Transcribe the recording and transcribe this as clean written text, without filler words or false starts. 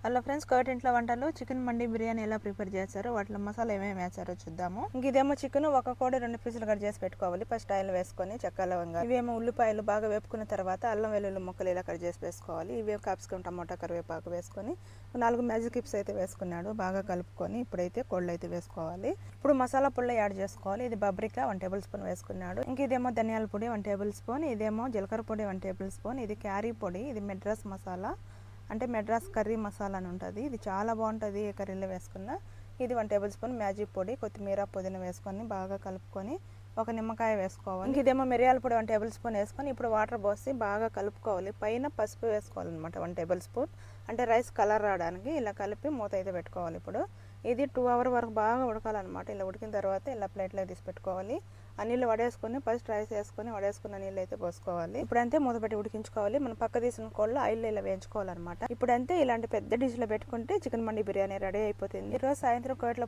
Hello friends, కోటి ఇంట్లో వంటలు చికెన్ మండి బిర్యానీ ఎలా ప్రిపేర్ చేశారో వాటిలో మసాలా ఏమేమి వేసారో చూద్దాము. ఇంక ఇదేమో చికెన్ ఒక కోడి 2 పీసులు కట్ చేసి పెట్టుకోవాలి. ఫస్ట్ ఆయిల్ వేసుకొని చెక్క లవంగా, ఇవేమో ఉల్లిపాయలు బాగా వేపుకున్న తర్వాత అల్లం వెల్లుల్లి ముక్కలు ఇలా కట్ చేసి వేసుకోవాలి. ఇవే క్యాప్సికమ్ టమాటా కరివేపాకు వేసుకొని 4 మ్యాజిక్ క్యూబ్స్ అయితే వేసుకున్నాడు. బాగా కలుపుకొని ఇప్పుడైతే కోళ్ళు అయితే వేసుకోవాలి. ఇప్పుడు మసాలా పుల్ల యాడ్ చేసుకోవాలి. ఇది బబ్రికా 1 టేబుల్ స్పూన్ వేసుకున్నాడు. ఇంక ఇదేమో ధనియాల పొడి 1 టేబుల్ స్పూన్, ఇదేమో జీలకర్ర పొడి 1 టేబుల్ స్పూన్, ఇది క్యారీ పొడి, ఇది మెడ్రాస్ మసాలా అంటే మెడ్రాస్ కర్రీ మసాలా అని ఉంటుంది. ఇది చాలా బాగుంటుంది ఏ కర్రీలో వేసుకున్నా. ఇది 1 టేబుల్ స్పూన్ మ్యాజిక్ పొడి, కొత్తిమీర పుదీనా వేసుకొని బాగా కలుపుకొని ఒక నిమ్మకాయ వేసుకోవాలి. ఇంక ఇదేమో మిరియాల పొడి 1 టేబుల్ స్పూన్ వేసుకొని ఇప్పుడు వాటర్ పోసి బాగా కలుపుకోవాలి. పైన పసుపు వేసుకోవాలన్నమాట 1 టేబుల్ స్పూన్, అంటే రైస్ కలర్ రావడానికి. ఇలా కలిపి మూత అయితే పెట్టుకోవాలి. ఇప్పుడు ఇది 2 hours వరకు బాగా ఉడకాలన్నమాట. ఇలా ఉడికిన తర్వాత ఇలా ప్లేట్లో తీసి పెట్టుకోవాలి. ఆ నీళ్ళు వడేసుకొని ఫస్ట్ రైస్ వేసుకొని వడేసుకున్న నీళ్ళు అయితే పోసుకోవాలి. ఇప్పుడంతే మూత పెట్టి ఉడికించుకోవాలి. మనం పక్క తీసిన కోళ్ళు ఆయిల్ ఇలా వేయించుకోవాలన్నమాట. ఇప్పుడంతే ఇలాంటి పెద్ద డిష్లో పెట్టుకుంటే చికెన్ మండి బిర్యానీ రెడీ అయిపోతుంది. ఈరోజు సాయంత్రం కోట్ల